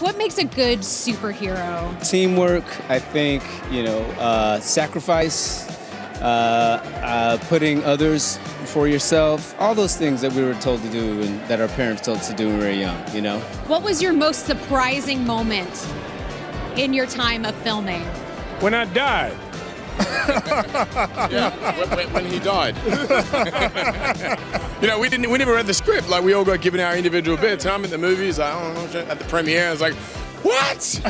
what makes a good superhero? Teamwork, I think, sacrifice, putting others before yourself, all those things that we were told to do and that our parents told us to do when we were young, What was your most surprising moment in your time of filming? When I died. Yeah, when he died. We never read the script. Like, we all got given our individual bits. And I'm at the movies, I don't know, at the premiere, I was like, what?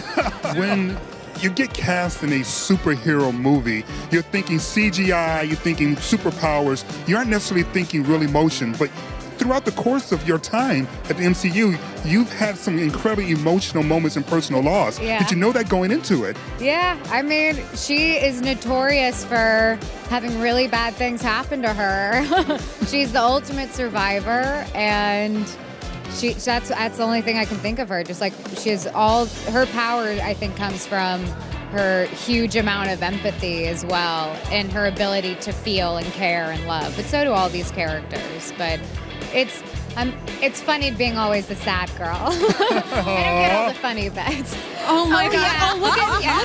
When you get cast in a superhero movie, you're thinking CGI, you're thinking superpowers, you aren't necessarily thinking real emotion, but throughout the course of your time at the MCU, you've had some incredibly emotional moments and personal loss. Yeah. Did you know that going into it? Yeah, I mean, she is notorious for having really bad things happen to her. She's the ultimate survivor, and that's the only thing I can think of her. Just like she has all her power, I think, comes from her huge amount of empathy as well, and her ability to feel and care and love. But so do all these characters. But it's funny being always the sad girl. I don't get all the funny bits. Oh my God! yeah. Oh, look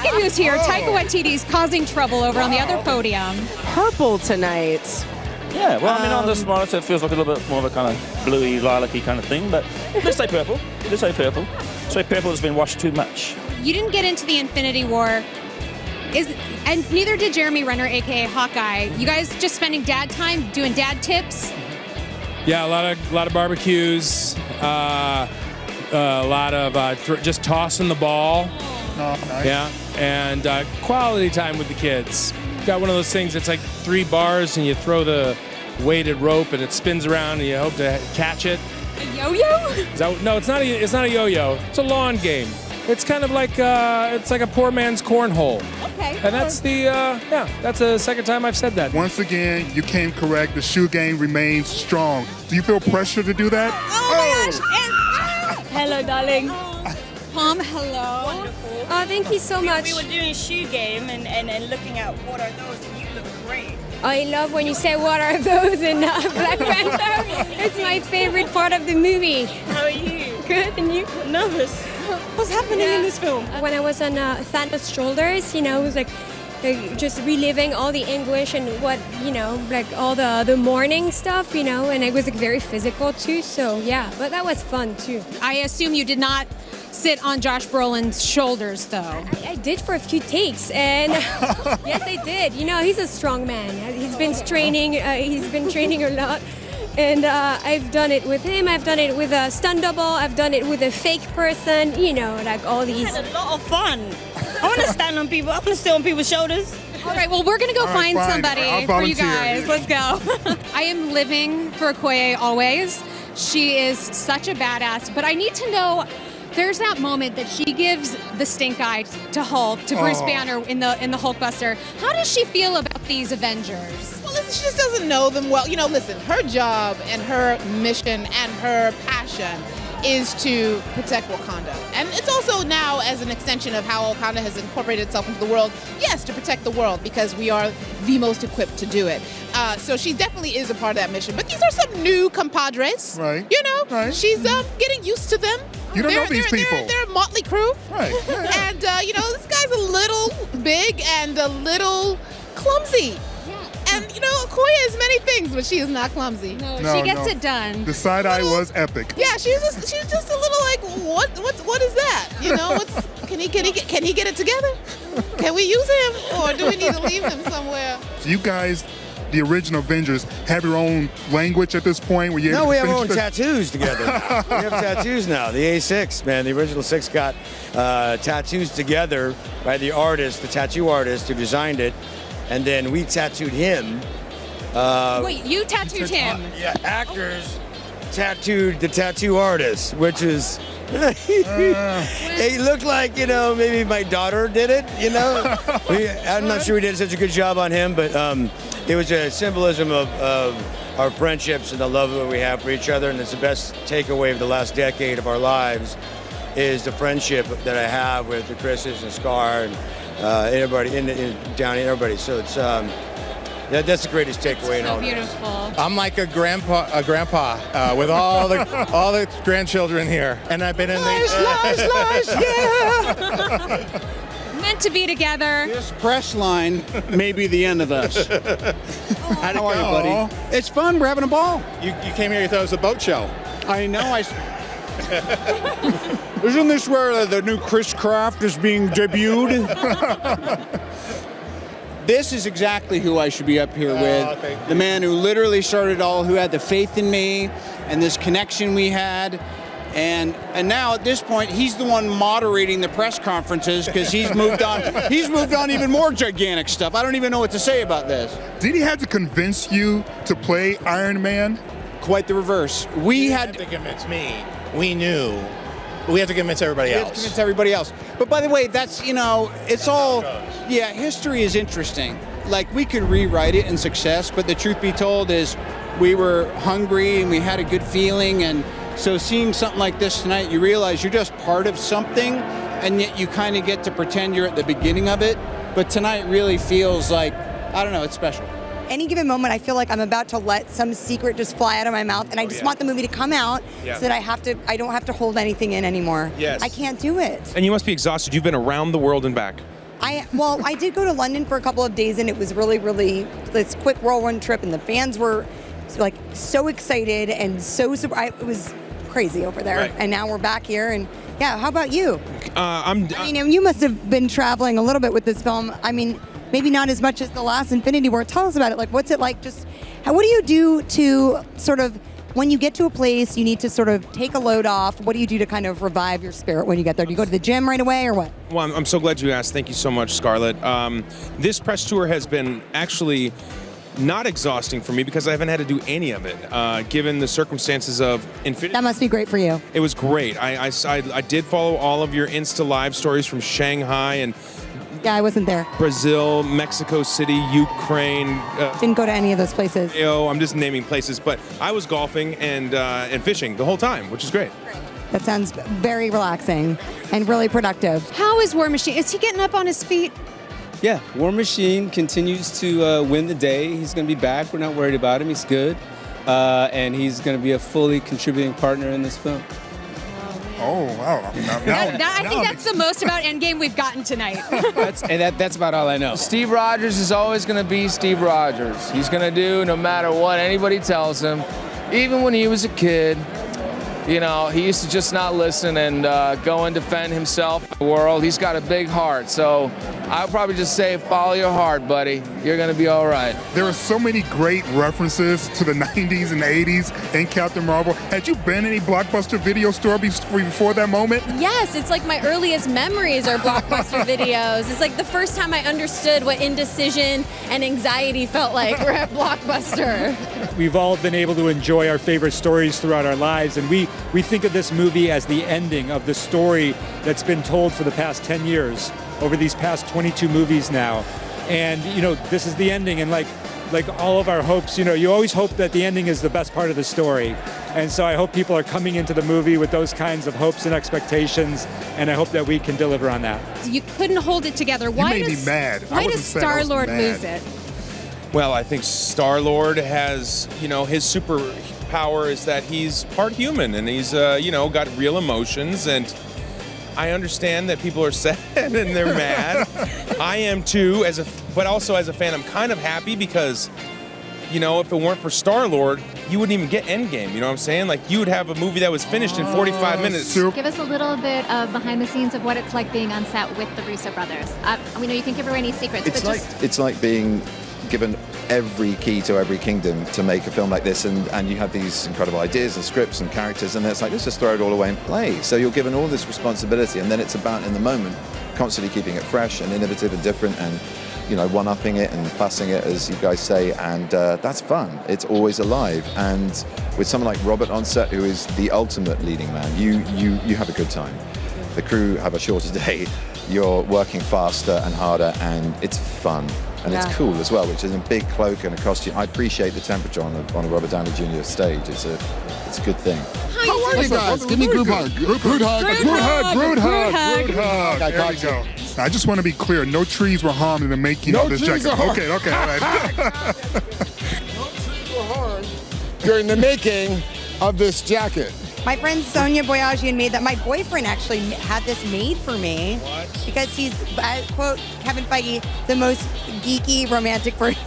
at who's here. Taika Waititi's causing trouble over on the other podium. Purple tonight. Yeah, well, on this monitor it feels like a little bit more of a kind of bluey, lilac-y kind of thing, but let's say purple. Let's say purple. So purple has been washed too much. You didn't get into the Infinity War, and neither did Jeremy Renner, aka Hawkeye. You guys just spending dad time doing dad tips? Yeah, a lot of barbecues, a lot of just tossing the ball. Oh, nice. Yeah, and quality time with the kids. Got one of those things that's like 3 bars and you throw the weighted rope and it spins around and you hope to catch it. A yo-yo? No, it's not a yo-yo. It's a lawn game. It's kind of like it's like a poor man's cornhole. Okay. And that's that's the second time I've said that. Once again, you came correct. The shoe game remains strong. Do you feel pressure to do that? Oh my gosh! Hello, darling. Mom, hello. Wonderful. Oh, thank you so much. We were doing shoe game and looking at what are those, and you look great. I love when you say what are those in Black Panther. It's my favorite part of the movie. How are you? Good, and you? Nervous. What's happening in this film? When I was on Thanos' shoulders, it was like just reliving all the anguish and what, like all the mourning stuff, and it was like very physical too. So yeah, but that was fun too. I assume you did not sit on Josh Brolin's shoulders, though. I did for a few takes, and yes, I did. He's a strong man. He's been training. He's been training a lot. And I've done it with him. I've done it with a stunt double. I've done it with a fake person. Like all these. I had a lot of fun. I want to stand on people. I want to sit on people's shoulders. All right, well, we're going to go find somebody I'll for you volunteer. guys. Let's go. I am living for Okoye always. She is such a badass, but I need to know, there's that moment that she gives the stink eye to Hulk, to Bruce Banner in the Hulkbuster. How does she feel about these Avengers? Well, listen, she just doesn't know them well. Listen, her job and her mission and her passion is to protect Wakanda. And it's also now as an extension of how Wakanda has incorporated itself into the world, yes, to protect the world because we are the most equipped to do it. So she definitely is a part of that mission. But these are some new compadres. Right. Right. She's getting used to them. You don't know these people. They're a motley crew. Right. Yeah. And, this guy's a little big and a little clumsy. And, Okoye is many things, but she is not clumsy. No, she gets it done. The side eye was epic. Yeah, she's just a little like, what is that? Can he get it together? Can we use him, or do we need to leave him somewhere? So you guys, the original Avengers, have your own language at this point? Where you No, we have our own tattoos together. We have tattoos now. The A6, man, the original 6 got tattoos together by the tattoo artist who designed it. And then we tattooed him. Wait, you tattooed him? Yeah, actors tattooed the tattoo artist, which is, it looked like, maybe my daughter did it, I'm not sure we did such a good job on him, but it was a symbolism of our friendships and the love that we have for each other, and it's the best takeaway of the last decade of our lives is the friendship that I have with the Chris's and Scar and everybody, everybody. So it's That's the greatest takeaway in all So this. beautiful. I'm like a grandpa with all the grandchildren here, and I've been in yeah. Meant to be together. This press line may be the end of us. How are you, buddy? It's fun. We're having a ball. You came here, you thought it was a boat show. I know. Isn't this where the new Chris Craft is being debuted? This is exactly who I should be up here with. The man who literally started it all, who had the faith in me and this connection we had. And now at this point, he's the one moderating the press conferences because he's moved on. He's moved on even more gigantic stuff. I don't even know what to say about this. Did he have to convince you to play Iron Man? Quite the reverse. We had to convince me. We knew. But we have to convince everybody else. We have to convince everybody else. But by the way, that's, it's all, history is interesting. Like, we could rewrite it in success, but the truth be told is we were hungry and we had a good feeling. And so seeing something like this tonight, you realize you're just part of something, and yet you kind of get to pretend you're at the beginning of it. But tonight really feels like, I don't know, it's special. Any given moment, I feel like I'm about to let some secret just fly out of my mouth, and I just want the movie to come out so that I don't have to hold anything in anymore. Yes. I can't do it. And you must be exhausted. You've been around the world and back. I did go to London for a couple of days, and it was really, really this quick whirlwind trip, and the fans were like so excited and so surprised. It was crazy over there. Right. And now we're back here, and how about you? I mean, you must have been traveling a little bit with this film. I mean, maybe not as much as the last Infinity War. Tell us about it. Like, what's it like? What do you do to sort of, when you get to a place, you need to sort of take a load off. What do you do to kind of revive your spirit when you get there? Do you go to the gym right away or what? Well, I'm so glad you asked. Thank you so much, Scarlett. This press tour has been actually not exhausting for me because I haven't had to do any of it, given the circumstances of Infinity. That must be great for you. It was great. I did follow all of your Insta Live stories from Shanghai and Yeah, I wasn't there. Brazil, Mexico City, Ukraine. Didn't go to any of those places. I'm just naming places, but I was golfing and fishing the whole time, which is great. That sounds very relaxing and really productive. How is War Machine? Is he getting up on his feet? Yeah, War Machine continues to win the day. He's going to be back. We're not worried about him. He's good. And he's going to be a fully contributing partner in this film. Oh, wow. I think that's the most about Endgame we've gotten tonight. That's about all I know. Steve Rogers is always going to be Steve Rogers. He's going to do no matter what anybody tells him. Even when he was a kid, he used to just not listen and go and defend himself in the world. He's got a big heart, so I'll probably just say, follow your heart, buddy. You're going to be all right. There are so many great references to the 90s and 80s and Captain Marvel. Had you been in any Blockbuster video store before that moment? Yes, it's like my earliest memories are Blockbuster videos. It's like the first time I understood what indecision and anxiety felt like. We're at Blockbuster. We've all been able to enjoy our favorite stories throughout our lives, and we think of this movie as the ending of the story that's been told for the past 10 years, over these past 22 movies now. And, this is the ending, and like all of our hopes, you always hope that the ending is the best part of the story. And so I hope people are coming into the movie with those kinds of hopes and expectations, and I hope that we can deliver on that. You couldn't hold it together. Why You made me mad. Why does Star-Lord lose it? Well, I think Star-Lord has, his superpower is that he's part human and he's, got real emotions. And I understand that people are sad and they're mad. I am too, but also as a fan, I'm kind of happy because, if it weren't for Star-Lord, you wouldn't even get Endgame. You know what I'm saying? Like, you would have a movie that was finished in 45 minutes. Give us a little bit of behind the scenes of what it's like being on set with the Russo brothers. We know you can't give away any secrets, It's like being given every key to every kingdom to make a film like this, and you have these incredible ideas and scripts and characters, and it's like, let's just throw it all away and play. So you're given all this responsibility, and then it's about, in the moment, constantly keeping it fresh and innovative and different, and one-upping it and passing it, as you guys say, and that's fun. It's always alive, and with someone like Robert on set, who is the ultimate leading man, you have a good time. The crew have a shorter day. You're working faster and harder, and it's fun. And it's cool as well, which is a big cloak and a costume. I appreciate the temperature on a Robert Downey Jr. stage. It's a good thing. How are you guys? Give me a group hug. Group hug. Oh, I there caught we go. Now, I just want to be clear. No trees were harmed in the making No of this trees jacket. were harmed. Okay, all right. During the making of this jacket. My friend Sonia Boyajian made that. My boyfriend actually had this made for me because he's, quote Kevin Feige, the most geeky romantic person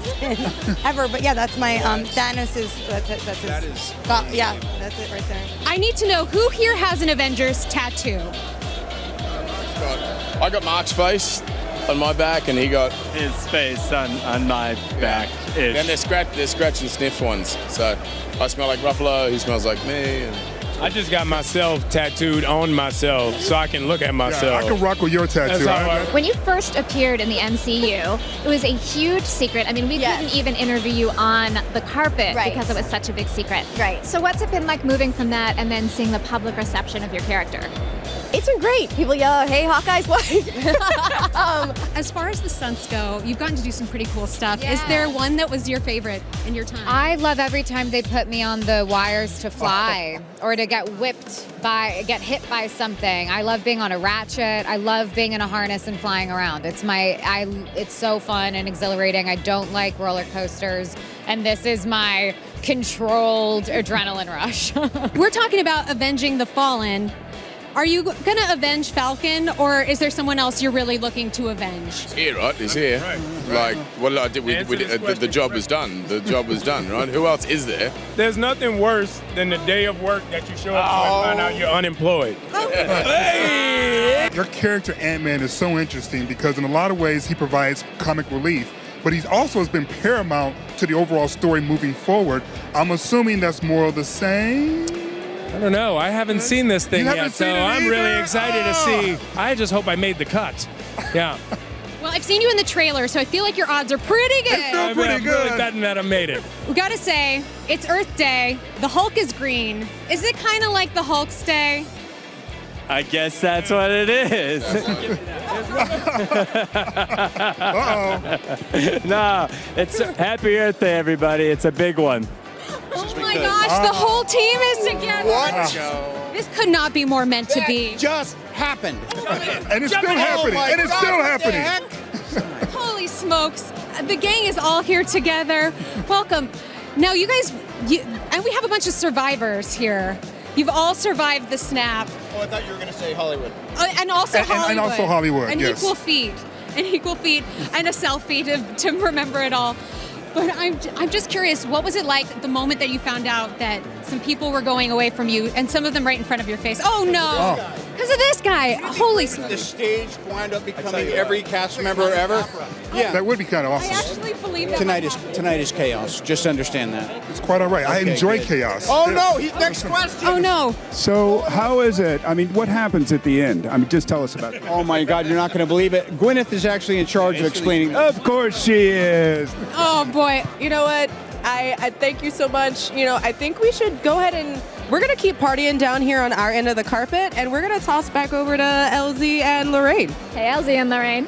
ever. But yeah, that's my Thanos is that's it. That's his. That is. Yeah, that's it right there. I need to know who here has an Avengers tattoo. I got Mark's face on my back, and he got his face on my back. Then they're scratch and sniff ones. So I smell like Ruffalo. He smells like me. And I just got myself tattooed on myself so I can look at myself. I can rock with your tattoo. When you first appeared in the MCU, it was a huge secret. I mean, we couldn't even interview you on the carpet because it was such a big secret. Right. So what's it been like moving from that and then seeing the public reception of your character? It's been great. People yell, "Hey, Hawkeye's wife!" As far as the stunts go, you've gotten to do some pretty cool stuff. Is there one that was your favorite in your time? I love every time they put me on the wires to fly or to get get hit by something. I love being on a ratchet. I love being in a harness and flying around. It's so fun and exhilarating. I don't like roller coasters, and this is my controlled adrenaline rush. We're talking about avenging the fallen. Are you going to avenge Falcon, or is there someone else you're really looking to avenge? He's here, right? He's here. Like, well, I did, the job was done. The job was done, right? Who else is there? There's nothing worse than the day of work that you show up to and find out you're unemployed. Your character Ant-Man is so interesting because in a lot of ways he provides comic relief, but he also has been paramount to the overall story moving forward. I'm assuming that's more of the same? I don't know. I haven't seen this thing You yet, haven't so seen it I'm really either? excited to see. I just hope I made the cut. Yeah. Well, I've seen you in the trailer, so I feel like your odds are pretty good. I'm really betting that I made it. We gotta say, it's Earth Day. The Hulk is green. Is it kind of like the Hulk's Day? I guess that's what it is. No, it's Happy Earth Day, everybody. It's a big one. Oh my gosh, the whole team is together. What? This could not be more meant to be. Just happened. And it's still happening. And it's still happening. Holy smokes. The gang is all here together. Welcome. Now, you guys, and we have a bunch of survivors here. You've all survived the snap. Oh, I thought you were going to say Hollywood. And also Hollywood. And also Hollywood, An yes. equal feat. An equal feat and a selfie to remember it all. But I'm just curious, what was it like the moment that you found out that some people were going away from you, and some of them right in front of your face? Oh no! Because of this guy! Holy smokes! The stage wind up becoming every cast member ever. Yeah, that would be kind of awesome. I actually believe that. Tonight is chaos. Just understand that. It's quite all right. I Okay, enjoy good. chaos. Oh no! Next question. Oh no! So how is it? I mean, what happens at the end? I mean, just tell us about it. Oh my God, you're not going to believe it. Gwyneth is actually in charge of explaining. Of course she is. Oh boy! You know what? I thank you so much. You know, I think we should go ahead and we're going to keep partying down here on our end of the carpet, and we're going to toss back over to LZ and Lorraine. Hey, LZ and Lorraine.